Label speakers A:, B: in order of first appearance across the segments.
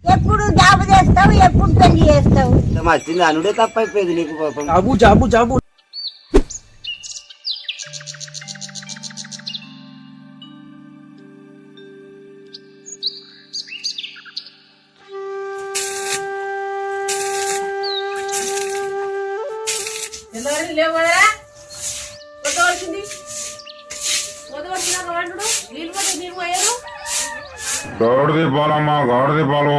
A: ఎప్పుడు జాబు చేస్తావు, ఎప్పుడు పెళ్లి చేస్తావు?
B: వచ్చింది అనుడే తప్పైపోయింది నీకు పాపం.
C: జాబు జాబు జాబు
D: గాడిది పాలమ్మా గాడిది పాలు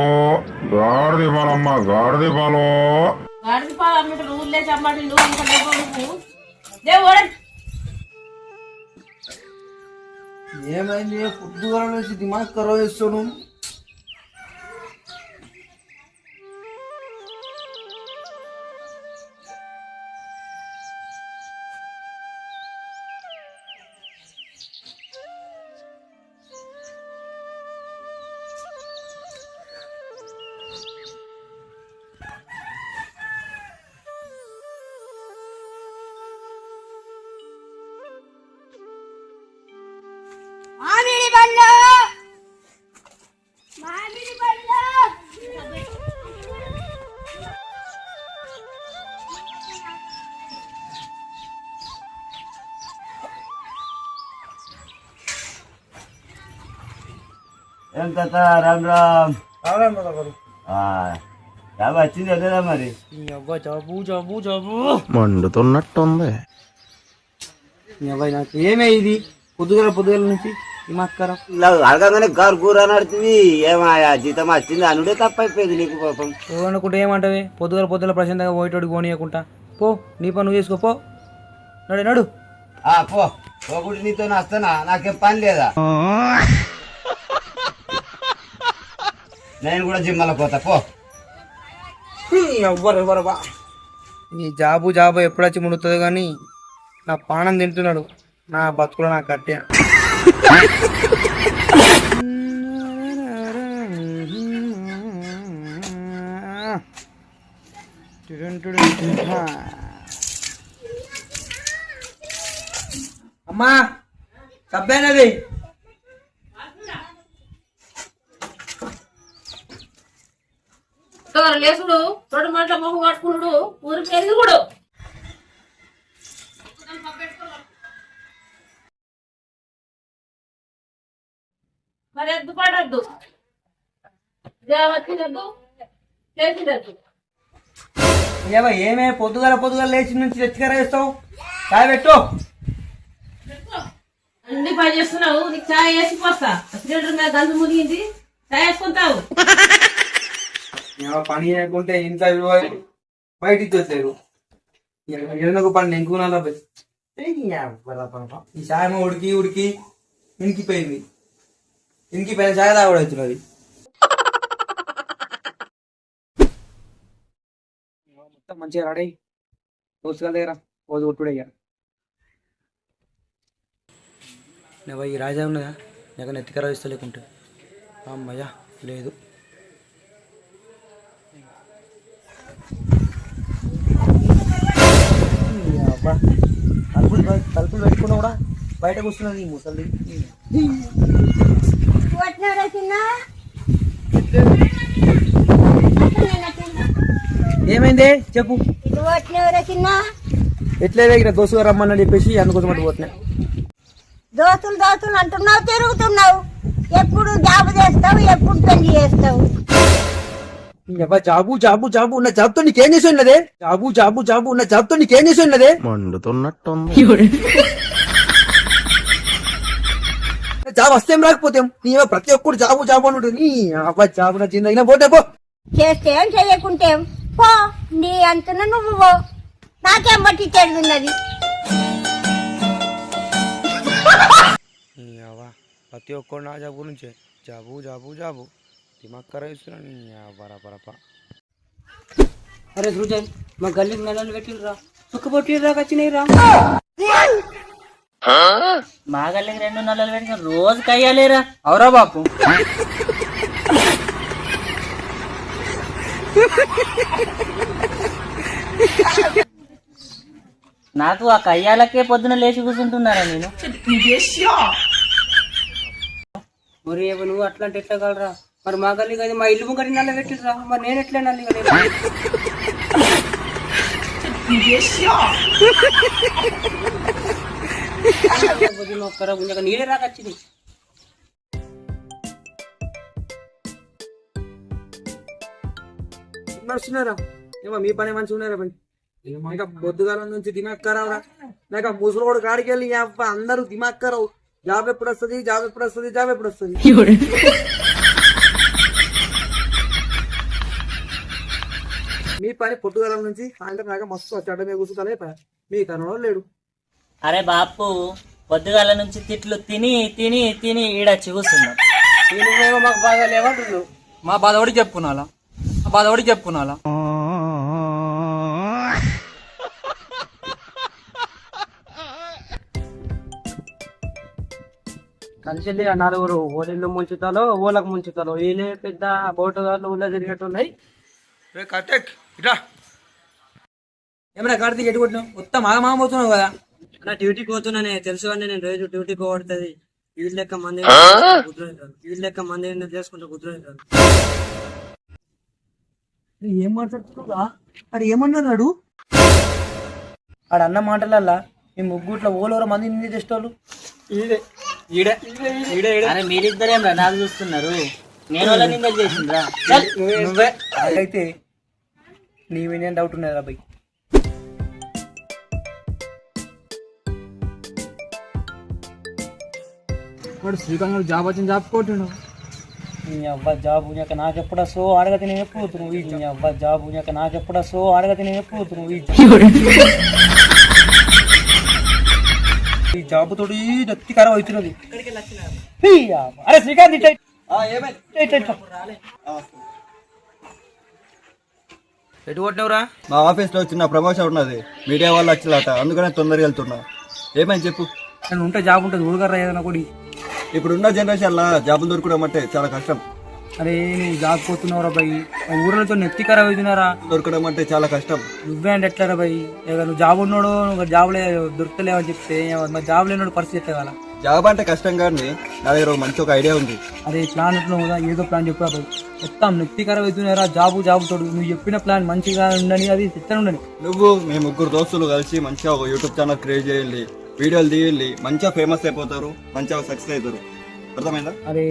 D: గాడిది పాలమ్మా గాడిది పాలు
C: ఏమైంది? పొద్దుగాల నుంచి దిమాగ్ ఖరాబ్ చేస్తాను.
A: మామిడి పళ్ళు, మామిడి పళ్ళు.
B: ఏం తాత రామ్ రామ్.
C: రారా
B: జాబ్ వచ్చింది వెళ్ళదా మరి?
C: జాబు జాబు జాబు
D: మండుతున్నట్టుంది.
C: నాకు ఏమే ఇది పొద్దుగాల నుంచి దిమాగ్ ఖరాబ్.
B: ఇలా అడగగానే కారు కూర నడుతుంది. ఏమాయా జీతం వచ్చింది అనుడే తప్పైపోయింది నీకు పాపం.
C: అనుకుంటే ఏమంటావే? పొద్దుగాల ప్రశాంతంగా పోయేటోడికి పోనీయకుంటా. పో, నీ పని నువ్వు చేసుకో. పో, నడు నడు.
B: పో ఒకటి నీతో వస్తానా? నాకేం పని లేదా? నేను కూడా జిమ్మల పోతా. పో.
C: ఎవ్వరు ఈ జాబు ఎప్పుడొచ్చి ముడుతుంది కానీ నా పానం తింటున్నాడు. నా బతుకులో నాకు కట్టే. అమ్మా సబ్బేనది.
E: లేసుడు రెండు మంటల మొహం కట్టుకున్నాడు ఊరి పెరిగి కూడా మరి ఎద్దు పడద్దు వచ్చినద్దు లేచినద్దు.
C: ఏమే పొద్దుగాల లేచి నుంచి తెచ్చికర వేస్తావు? చాయ్ పెట్టు.
E: అన్ని పని చేస్తున్నావు. నీకు చాయ్ వేసి పోస్తా. సిలిండర్ మీద గంజు మునిగింది. చాయ్ వేసుకుంటావు.
C: పని చేయకుంటే ఇంట్లో బయటికి వచ్చారు. ఎందుకు పని ఎంకున్నా ఈ చాయ్ ఉడికి ఇంకిపోయింది. ఇంకిపోయిన చాయ్ తాగడవుతున్నది. మొత్తం మంచిగా రాడై దోస్తుగా దగ్గర రోజు కొట్టుడయ్యా. ఈ రాజా ఉన్నదా? నాకు నెత్తికరా ఇస్తా లేకుంటే. అమ్మయ్యా లేదు. తలుపులు పెట్టుకున్నా కూడా బయట కూర్చున్నది ఈ ముసలి. ఏమైంది చెప్పు. ఎట్లే ఇక్కడ దోస్తుగా రమ్మని చెప్పేసి అందుకోసం అటు పోతున్నా.
A: దోస్తులు అంటున్నావు, తిరుగుతున్నావు. ఎప్పుడు జాబు చేస్తావు, ఎప్పుడు పెళ్లి చేస్తావు?
C: జాబు ఉన్న జాబ్తో నీకేం చేసి ఉన్నదే? జాబు ఉన్న జాబ్తో నీకేం చేసి ఉన్నదే?
D: మండుతున్నట్టుంది.
C: జాబ్ వస్తేం రాకపోతేం నీ ప్రతి ఒక్కరు జాబు అని ఉంటుంది. నీ అబ్బా జాబు నా చిందగిన పోతే పో.
A: చేస్తే చేయకుంటే పో. నీ అంటున్నా నువ్వు పో. నాకేం బట్టి తెలివిన్నది.
C: ప్రతి ఒక్కరు నా జాబు గురించే జాబు దిమాగ్ ఖరాబ్ చేస్తున్నాను. అరే సృజన్, మా గల్లీకి నెలలు పెట్టిరా, సుక్క పొట్టిరా, వచ్చినాయిరా.
F: మా గల్లీకి 2 నెలలు పెట్టిన రోజు కయ్యాలేరా.
C: అవురా బాపు.
F: నాకు ఆ కయ్యాలకే పొద్దున లేచి కూర్చుంటున్నారా నేను.
C: మరి నువ్వు అట్లా అంటే ఎట్లా కలరా? మరి మా గల్లి కదా మా ఇల్లు ముంగడి నల్ల పెట్టిర్రా, మరి నేను ఎట్లా నల్లి నీళ్ళే రాకొచ్చింది.
G: నడుస్తున్నారా ఏమో మీ పని మంచిగా ఉన్నారా పని ఇంకా బొద్దుగాలం నుంచి దిమాగ్ ఖరావురా. నాకు ముసలోడు కాడికి వెళ్ళి అందరూ దిమాగ్ ఖరావు. జాబ్ ఎప్పుడు వస్తుంది, జాబ్ ఎప్పుడు వస్తుంది, జాబ్ ఎప్పుడు వస్తుంది. మీ పని పొద్దుగాలం నుంచి సాయంత్రం దాకా మస్తు చెడ్డ మీద కూర్చుంటానే మీ కనడం లేడు.
F: అరే బాపు పొద్దుగాల నుంచి తిట్లు తిని తిని తిని ఈడ చూస్తున్నాం.
C: నువ్వేమో మాకు బాగా లేవంటున్నావు.
G: మా బాధ ఒకటి చెప్పుకున్నాలా, మా బాధ ఒకటి చెప్పుకున్నాలా.
C: కలిసి నలుగురు ఓలిళ్ళు ముంచుతాలో ఓలకు ముంచుతాలో వీళ్ళే పెద్ద బోటుగాళ్ళు ఊళ్ళో తిరిగేట్టున్నాయి.
G: ఏమైనా కార్తీక్ ఎటు కొట్టినావు? మొత్తం ఆగమాగం పోతున్నావు కదా.
C: నా డ్యూటీకి పోతున్నానే తెలుసు కానీ నేను రోజు డ్యూటీకి పోబడుతుంది. వీళ్ళ లెక్క మంది వీళ్ళ లెక్క మంది చేసుకుంటే కుదరదు.
G: ఏం మాట్లాడుతున్నావురా? అది ఏమన్నాడు?
C: ఆడ అన్న మాటలల్లా ఈ ముగ్గుట్ల ఓలోర మంది నింది చేసేటోళ్ళు
F: అరే మీరిద్దరేం రా నాకు చూస్తున్నారు? నేను వాళ్ళ నింద చేసిండ్రా?
C: నువ్వే అయితే నీ మీద డౌట్ ఉన్నది రా బై.
G: వాడు శ్రీకాంత్ జాబ్ వచ్చింది, జాబ్ కొట్టిండు.
C: నీ అవ్వ జాబు నాకెప్పుడా సో అడగతి నేను ఎప్పుడు నువ్వు నీ అవ్వ జాబు నాకెప్పుడా సో అడగతి నేను ఎప్పుడు నువ్వు ఈ జాబు తోటి నత్తి ఖరాబ్ అవుతున్నది. అరే శ్రీకాంత్
G: ఎటు కొట్టినవురా?
H: మా ఆఫీస్ లో చిన్న ప్రమోషన్ ఉన్నది, మీడియా వాళ్ళు వచ్చిలట, అందుకనే తొందరగా వెళ్తున్నా. ఏమని చెప్పు.
C: నేను ఉంటే జాబ్ ఉంటుంది ఊరుగారా ఏదైనా కూడా.
H: ఇప్పుడున్న జనరేషన్ లా జాబులు దొరకడం అంటే చాలా కష్టం.
C: అరే నువ్వు జాబ్ పోతున్నావురా బై, ఊర్లతో నెత్తి ఖరాబ్ అవుతున్నారా.
H: దొరకడం అంటే చాలా కష్టం.
C: నువ్వే అంటే ఎట్లారా బై? నువ్వు జాబ్ ఉన్నాడు, నువ్వు జాబ్ దొరకలేవని చెప్తే మరి జాబ్ లేనాడు పరిస్థితి ఎట్లా కదా.
H: జాబ్ అంటే కష్టం కానీ నా దగ్గర ఒక మంచి ఒక ఐడియా ఉంది.
C: అదే ప్లాన్ ఎట్లా ఉందా? ఏదో ప్లాన్ చెప్పురా బై. మొత్తం నెత్తి ఖరాబ్ అవుతున్నారా జాబు తోడు. నువ్వు చెప్పిన ప్లాన్ మంచిగా ఉండని, అది ఎట్లా ఉండని.
H: నువ్వు మీ ముగ్గురు దోస్తులు కలిసి మంచిగా ఒక యూట్యూబ్ ఛానల్ క్రియేట్ చేయాలి, వీడియోలు తీయాలి, మంచిగా ఫేమస్ అయిపోతారు, మంచిగా సక్సెస్ అవుతారు. అర్థమైందా?
C: అరే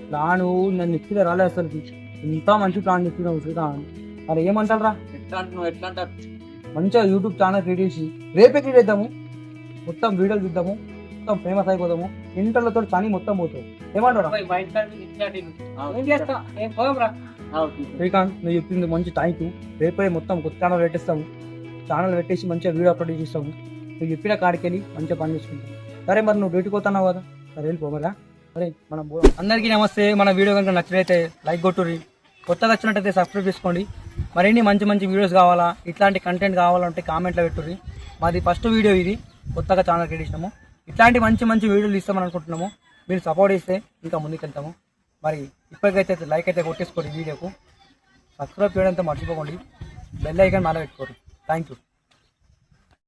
C: ప్లాన్ నన్ను ఎత్తిగా రాలేదు అసలు. ఇంత మంచి ప్లాన్ చెప్పినావు శ్రీకాంత్. అరే ఏమంటారా?
G: ఎట్లా అంటున్నావు? ఎట్లా అంటారు?
C: మంచిగా యూట్యూబ్ ఛానల్ క్రియేట్ చేసి రేపే క్రియేట్ చేద్దాము, మొత్తం వీడియోలు చూద్దాము, మొత్తం ఫేమస్ అయిపోతాము, ఇంటర్లతో పని మొత్తం పోతావు. ఏమంటారా శ్రీకాంత్? నువ్వు చెప్పింది మంచి థ్యాంక్ యూ. రేపే మొత్తం కొత్త ఛానల్ పెట్టేస్తాము, ఛానల్ పెట్టేసి మంచిగా వీడియో అప్లోడ్ చేస్తాము. నువ్వు చెప్పిన కాడికి వెళ్ళి మంచిగా పని చేసుకుంటావు. సరే మరి నువ్వు డ్యూటీకి పోతున్నావు కదా, సరే వెళ్ళిపోమరా. అరే మనం అందరికీ నమస్తే. మన వీడియో కనుక నచ్చినైతే లైక్ కొట్టుర్రి, కొత్తగా వచ్చినట్టయితే సబ్స్క్రైబ్ చేసుకోండి. మరిన్ని మంచి మంచి వీడియోస్ కావాలా, ఇట్లాంటి కంటెంట్ కావాలంటే కామెంట్లో పెట్టుర్రి. మాది ఫస్ట్ వీడియో ఇది, కొత్తగా ఛానల్ క్రియేట్ చేసినాము. ఇట్లాంటి మంచి మంచి వీడియోలు ఇస్తామని అనుకుంటున్నాము. మీరు సపోర్ట్ ఇస్తే ఇంకా ముందుకు వెళ్తాము. మరి ఇప్పటికైతే లైక్ అయితే కొట్టేసుకోండి, వీడియోకు సబ్స్క్రైబ్ చేయడంతో మర్చిపోకండి, బెల్ ఐకాన్ మాల పెట్టుకోండి. Thank you.